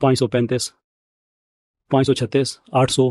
535, 536, 800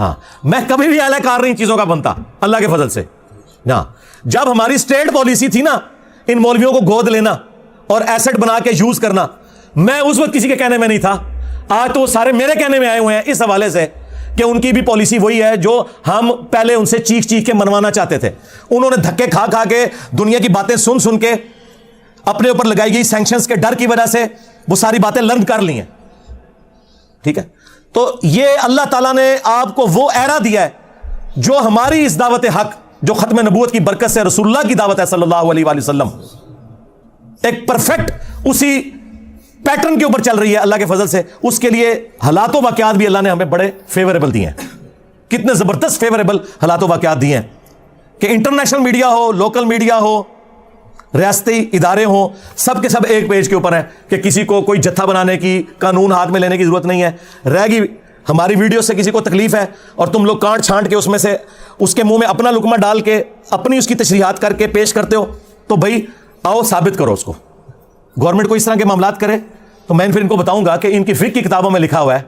ہاں میں کبھی بھی اعلی کار نہیں چیزوں کا بنتا اللہ کے فضل سے. ہاں جب ہماری اسٹیٹ پالیسی تھی نا ان مولویوں کو گود لینا اور ایسٹ بنا کے یوز کرنا, میں اس وقت کسی کے کہنے میں نہیں تھا. آج تو وہ سارے میرے کہنے میں آئے ہوئے ہیں اس حوالے سے کہ ان کی بھی پالیسی وہی ہے جو ہم پہلے ان سے چیخ چیخ کے منوانا چاہتے تھے. انہوں نے دھکے کھا کھا کے دنیا کی باتیں سن سن کے اپنے اوپر لگائی گئی سینکشنز کے ڈر کی وجہ سے وہ ساری باتیں لرن کر لی ہیں. ٹھیک ہے, تو یہ اللہ تعالیٰ نے آپ کو وہ ایرا دیا ہے جو ہماری اس دعوت حق جو ختم نبوت کی برکت سے رسول اللہ کی دعوت ہے صلی اللہ علیہ وآلہ وسلم, ایک پرفیکٹ اسی پیٹرن کے اوپر چل رہی ہے اللہ کے فضل سے. اس کے لیے حالات و واقعات بھی اللہ نے ہمیں بڑے فیوریبل دیے ہیں. کتنے زبردست فیوریبل حالات و واقعات دیے ہیں کہ انٹرنیشنل میڈیا ہو, لوکل میڈیا ہو, ریاستی ادارے ہوں, سب کے سب ایک پیج کے اوپر ہیں کہ کسی کو کوئی جتھا بنانے کی, قانون ہاتھ میں لینے کی ضرورت نہیں ہے. رہ گی ہماری ویڈیو سے کسی کو تکلیف ہے اور تم لوگ کانٹ چھانٹ کے اس میں سے اس کے منہ میں اپنا لقمہ ڈال کے اپنی اس کی تشریحات کر کے پیش کرتے ہو, تو بھائی آؤ ثابت کرو اس کو. گورنمنٹ کو اس طرح کے معاملات کرے تو میں پھر ان کو بتاؤں گا کہ ان کی فقہ کی کتابوں میں لکھا ہوا ہے,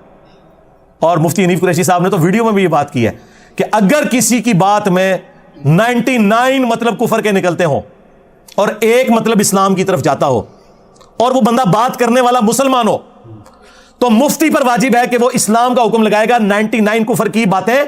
اور مفتی حنیف قریشی صاحب نے تو ویڈیو میں بھی یہ بات کی ہے کہ اگر کسی کی بات میں 99 مطلب کفر کے نکلتے ہوں اور ایک مطلب اسلام کی طرف جاتا ہو اور وہ بندہ بات کرنے والا مسلمان ہو, تو مفتی پر واجب ہے کہ وہ اسلام کا حکم لگائے گا, 99 کفر کی باتیں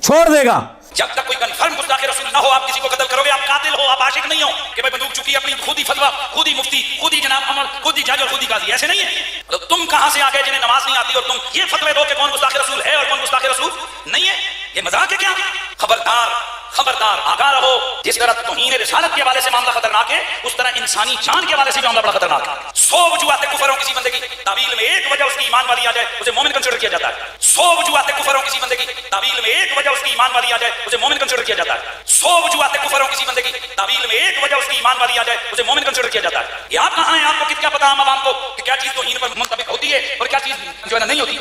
چھوڑ دے گا. جب تک کوئی کنفرم گستاخ رسول نہ ہو آپ کسی کو قتل کرو گے, آپ قاتل ہو, آپ عاشق نہیں ہو کہ بھائی بندوق چکی اپنی خود ہی فتوا, خود ہی مفتی, خود ہی جناب عمر, خود ہی جج اور خود ہی قاضی. ایسے نہیں ہے. تو تم کہاں سے آ گئے جنہیں نماز نہیں آتی اور تم یہ فتوے دو کہ کون گستاخ رسول ہے اور کون گستاخ رسول نہیں ہے؟ یہ مذاق ہے کیا؟ خبردار خبردار, آگاہ رہو. جس طرح توہین رسالت کے حوالے سے معاملہ خطرناک ہے, اس طرح انسانی جان کے حوالے سے معاملہ بڑا خطرناک ہے. 100 وجوہات کفر ہوں کسی بندے کی تعویل میں ایک وجہ اس کی ایمان والی آ جائے اسے مومن کنسیڈر کیا جاتا ہے. 100 وجوہات کفر ہوں کسی بندے کی تعویل میں ایک وجہ اس کی ایمان والی آ جائے اسے مومن کنسیڈر کیا جاتا ہے. 100 وجوہات کفر ہوں کسی بندے کی تعویل میں ایک وجہ اس کی ایمان والی آ جائے اسے مومن کنسیڈر کیا جاتا ہے. یہ آپ کہاں ہیں؟ آپ کو کیا پتا عام عوام کو کہ کیا چیز توہین پر منطبق ہوتی ہے اور کیا چیز جو ہے نہیں ہوتی؟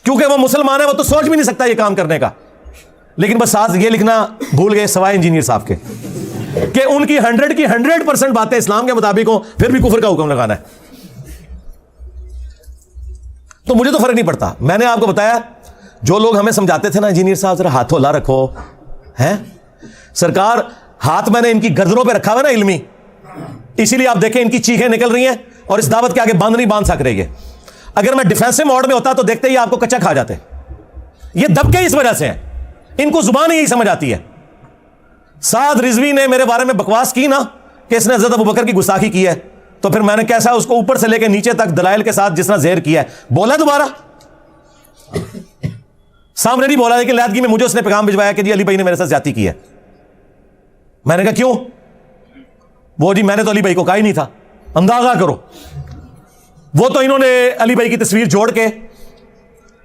کیونکہ وہ مسلمان ہے, وہ تو سوچ بھی نہیں سکتا یہ کام کرنے کا. لیکن بس ساتھ یہ لکھنا بھول گئے سوائے انجینئر صاحب کے کہ ان کی 100% باتیں اسلام کے مطابق ہوں, پھر بھی کفر کا حکم لگانا ہے. تو مجھے تو فرق نہیں پڑتا. میں نے آپ کو بتایا جو لوگ ہمیں سمجھاتے تھے نا انجینئر صاحب ذرا ہاتھ ہلا رکھو, ہیں سرکار ہاتھ میں نے ان کی گردنوں پہ رکھا ہوا نا علمی, اسی لیے آپ دیکھیں ان کی چیخیں نکل رہی ہیں اور اس دعوت کے آگے بند نہیں باندھ سک رہے ہیں. اگر میں ڈیفینسو موڈ میں ہوتا تو دیکھتے ہی آپ کو کچا کھا جاتے. یہ دبکے اس وجہ سے ہیں, ان کو زبان ہی یہی سمجھ آتی ہے. سعد رضوی نے میرے بارے میں بکواس کی نا کہ اس نے حضرت ابوبکر کی گستاخی کی ہے, تو پھر میں نے کیسا اس کو اوپر سے لے کے نیچے تک دلائل کے ساتھ جس طرح زہر کیا ہے, بولا دوبارہ سامنے نہیں بولا, لیکن لیدگی میں مجھے اس نے پیغام بھجوایا کہ جی علی بھائی نے میرے ساتھ زیادتی کی ہے. میں نے کہا کیوں؟ وہ جی میں نے تو علی بھائی کو کہا ہی نہیں تھا. اندازہ کرو, وہ تو انہوں نے علی بھائی کی تصویر جوڑ کے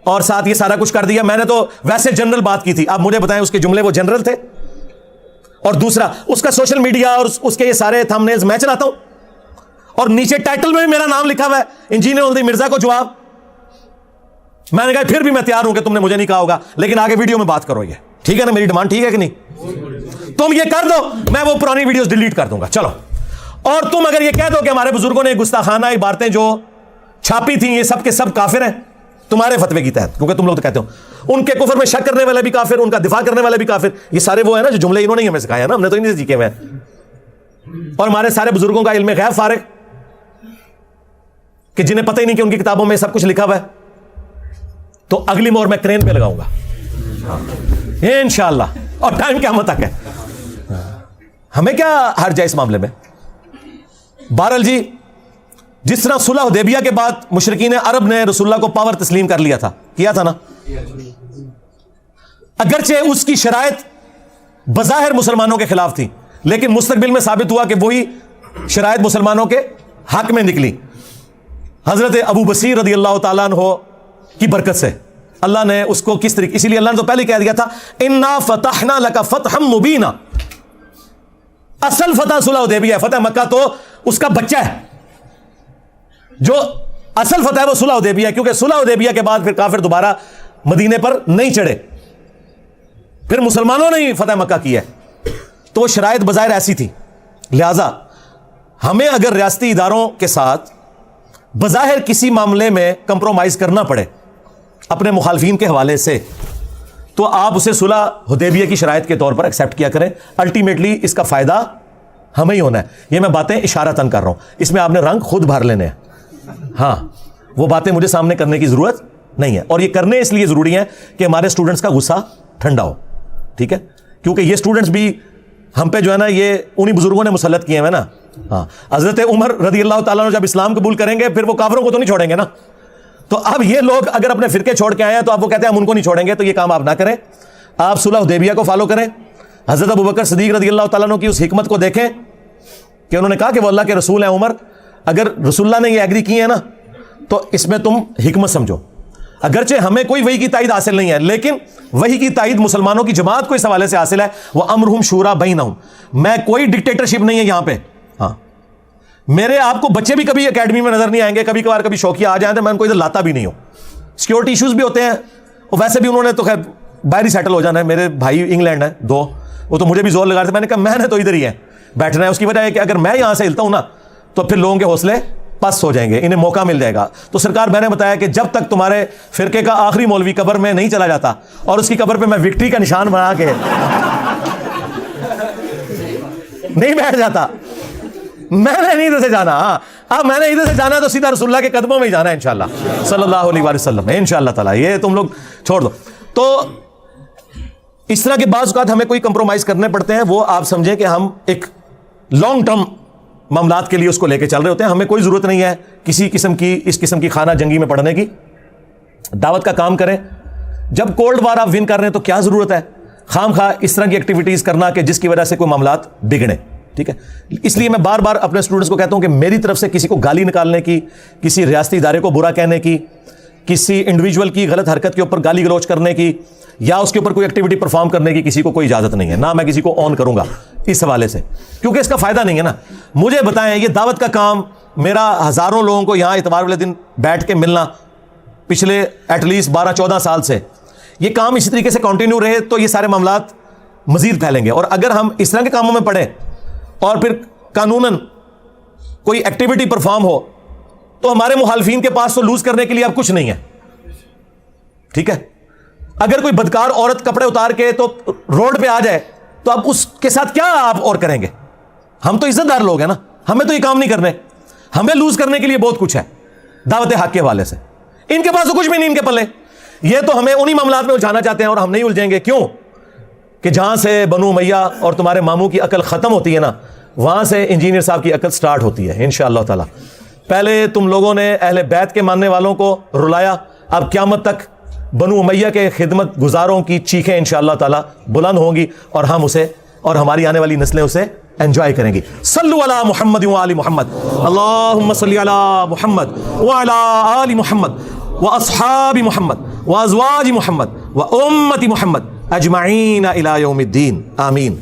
اور ساتھ یہ سارا کچھ کر دیا. میں نے تو ویسے جنرل بات کی تھی. آپ مجھے بتائیں اس کے جملے وہ جنرل تھے؟ اور دوسرا اس کا سوشل میڈیا اور اس کے یہ سارے تھم نیلز میں چلاتا ہوں, اور نیچے ٹائٹل میں بھی میرا نام لکھا ہوا ہے انجینئر الدی مرزا کو جواب. میں نے کہا پھر بھی میں تیار ہوں کہ تم نے مجھے نہیں کہا ہوگا, لیکن آگے ویڈیو میں بات کرو. یہ ٹھیک ہے نا, میری ڈیمانڈ ٹھیک ہے کہ نہیں؟ تم یہ کر دو, میں وہ پرانی ویڈیوز ڈیلیٹ کر دوں گا. چلو, اور تم اگر یہ کہہ دو کہ ہمارے بزرگوں نے گستاخانہ عبارتیں جو چھاپی تھیں یہ سب کے سب کافر ہیں تمہارے فتوے کی تحت, کیونکہ تم لوگ تو کہتے ہو ان کے کفر میں شک کرنے والے بھی کافر, ان کا دفاع کرنے والے بھی کافر. یہ سارے وہ ہیں نا جو جملے انہوں نے ہمیں سکھایا نا, ہم نے تو انہیں سے سیکھے ہوئے ہیں. اور ہمارے سارے بزرگوں کا علم غیب فارغ کہ جنہیں پتہ ہی نہیں کہ ان کی کتابوں میں سب کچھ لکھا ہوا ہے. تو اگلی مہر میں کرین پہ لگاؤں گا انشاءاللہ, اور ٹائم قیامت تک ہے. ہمیں کیا حرج ہے اس معاملے میں؟ بہرحال جی, جس طرح صلح حدیبیہ کے بعد مشرکین عرب نے رسول اللہ کو پاور تسلیم کر لیا تھا, کیا تھا نا, اگرچہ اس کی شرائط بظاہر مسلمانوں کے خلاف تھی, لیکن مستقبل میں ثابت ہوا کہ وہی شرائط مسلمانوں کے حق میں نکلی. حضرت ابو بصیر رضی اللہ تعالیٰ عنہ کی برکت سے اللہ نے اس کو کس طریقے, اسی لیے اللہ نے تو پہلے کہہ دیا تھا انا فتحنا لک فتحا مبینا. اصل فتح صلح حدیبیہ ہے, فتح مکہ تو اس کا بچہ ہے. جو اصل فتح ہے وہ صلح حدیبیہ ہے, کیونکہ صلح حدیبیہ کے بعد پھر کافر دوبارہ مدینے پر نہیں چڑھے, پھر مسلمانوں نے ہی فتح مکہ کی ہے. تو وہ شرائط بظاہر ایسی تھی, لہذا ہمیں اگر ریاستی اداروں کے ساتھ بظاہر کسی معاملے میں کمپرومائز کرنا پڑے اپنے مخالفین کے حوالے سے, تو آپ اسے صلح حدیبیہ کی شرائط کے طور پر ایکسیپٹ کیا کریں. الٹیمیٹلی اس کا فائدہ ہمیں ہی ہونا ہے. یہ میں باتیں اشارتاً کر رہا ہوں, اس میں آپ نے رنگ خود بھر لینے ہیں. ہاں, وہ باتیں مجھے سامنے کرنے کی ضرورت نہیں ہے, اور یہ کرنے اس لیے ضروری ہیں کہ ہمارے اسٹوڈنٹس کا غصہ ٹھنڈا ہو. ٹھیک ہے, کیونکہ یہ اسٹوڈنٹس بھی ہم پہ جو ہے نا یہ انہی بزرگوں نے مسلط کیے ہیں نا. ہاں, حضرت عمر رضی اللہ تعالیٰ عنہ جب اسلام قبول کریں گے پھر وہ کافروں کو تو نہیں چھوڑیں گے نا. تو اب یہ لوگ اگر اپنے فرقے چھوڑ کے آئے ہیں تو آپ وہ کہتے ہیں ہم ان کو نہیں چھوڑیں گے, تو یہ کام آپ نہ کریں. آپ صلح حدیبیہ کو فالو کریں. حضرت ابوبکر صدیق رضی اللہ تعالیٰ عنہ کی اس حکمت کو دیکھیں کہ انہوں نے کہا کہ وہ اللہ کے رسول ہیں. عمر, اگر رسول اللہ نے یہ ایگری کی ہے نا تو اس میں تم حکمت سمجھو. اگرچہ ہمیں کوئی وحی کی تائید حاصل نہیں ہے, لیکن وحی کی تائید مسلمانوں کی جماعت کو اس حوالے سے حاصل ہے. وَأَمْرُهُمْ شُورَىٰ بَيْنَهُمْ. میں کوئی ڈکٹیٹرشپ نہیں ہے یہاں پہ. ہاں, میرے آپ کو بچے بھی کبھی اکیڈمی میں نظر نہیں آئیں گے, کبھی کبھار کبھی شوقیہ آ جائیں تو میں ان کو ادھر لاتا بھی نہیں ہوں. سیکورٹی ایشوز بھی ہوتے ہیں, اور ویسے بھی انہوں نے تو خیر باہر ہی سیٹل ہو جانا ہے. میرے بھائی انگلینڈ ہیں 2, وہ تو مجھے بھی زور لگا رہے تھے. میں نے کہا میں نے تو ادھر ہی ہے بیٹھنا ہے. اس کی وجہ ہے کہ اگر میں یہاں سے ہلتا ہوں نا تو پھر لوگوں کے حوصلے پس ہو جائیں گے, انہیں موقع مل جائے گا. تو سرکار میں نے بتایا کہ جب تک تمہارے فرقے کا آخری مولوی قبر میں نہیں چلا جاتا اور اس کی قبر پہ میں وکٹری کا نشان بنا کے نہیں بیٹھ جاتا, میں نے نہیں ادھر سے جانا. اب میں نے ادھر سے جانا تو سیدھا رسول اللہ کے قدموں میں ہی جانا ہے انشاءاللہ صلی اللہ علیہ وسلم, انشاءاللہ تعالیٰ. یہ تم لوگ چھوڑ دو. تو اس طرح کے بعض اوقات ہمیں کوئی کمپرومائز کرنے پڑتے ہیں, وہ آپ سمجھیں کہ ہم ایک لانگ ٹرم معاملات کے لیے اس کو لے کے چل رہے ہوتے ہیں. ہمیں کوئی ضرورت نہیں ہے کسی قسم کی اس قسم کی خانہ جنگی میں پڑھنے کی. دعوت کا کام کریں. جب کولڈ وار آپ ون کر رہے ہیں تو کیا ضرورت ہے خام خواہ اس طرح کی ایکٹیویٹیز کرنا کہ جس کی وجہ سے کوئی معاملات بگڑے. ٹھیک ہے, اس لیے میں بار بار اپنے اسٹوڈنٹس کو کہتا ہوں کہ میری طرف سے کسی کو گالی نکالنے کی, کسی ریاستی ادارے کو برا کہنے کی, کسی انڈیویجول کی غلط حرکت کے اوپر گالی گلوچ کرنے کی, یا اس کے اوپر کوئی ایکٹیویٹی پرفارم کرنے کی کسی کو کوئی اجازت نہیں ہے. نہ میں کسی کو آن کروں گا اس حوالے سے, کیونکہ اس کا فائدہ نہیں ہے نا. مجھے بتائیں, یہ دعوت کا کام میرا ہزاروں لوگوں کو یہاں اتوار والے دن بیٹھ کے ملنا پچھلے ایٹ لیسٹ 12-14 سال سے, یہ کام اسی طریقے سے کنٹینیو رہے تو یہ سارے معاملات مزید پھیلیں گے. اور اگر ہم اس طرح کے کاموں میں پڑیں اور پھر قانوناً کوئی ایکٹیویٹی پرفارم ہو تو ہمارے مخالفین کے پاس تو لوز کرنے کے لیے اب کچھ نہیں ہے. ٹھیک ہے, اگر کوئی بدکار عورت کپڑے اتار کے تو روڈ پہ آ جائے تو اب اس کے ساتھ کیا آپ اور کریں گے؟ ہم تو عزت دار لوگ ہیں نا, ہمیں تو یہ کام نہیں کرنے. ہمیں لوز کرنے کے لیے بہت کچھ ہے دعوت حق کے حوالے سے. ان کے پاس تو کچھ بھی نہیں ان کے پلے. یہ تو ہمیں انہی معاملات میں الجھانا چاہتے ہیں اور ہم نہیں الجھیں گے. کیوں کہ جہاں سے بنو امیہ اور تمہارے ماموں کی عقل ختم ہوتی ہے نا, وہاں سے انجینئر صاحب کی عقل سٹارٹ ہوتی ہے انشاءاللہ تعالی. پہلے تم لوگوں نے اہل بیت کے ماننے والوں کو رلایا, اب قیامت تک بنو امیہ کے خدمت گزاروں کی چیخیں انشاءاللہ تعالی بلند ہوں گی اور ہم اسے اور ہماری آنے والی نسلیں اسے انجوائے کریں گی. صلو علی محمد و آل محمد, اللہم صلی علی محمد و علی آل محمد و اصحاب محمد و ازواج محمد و امت محمد اجمعین الی یوم الدین, آمین.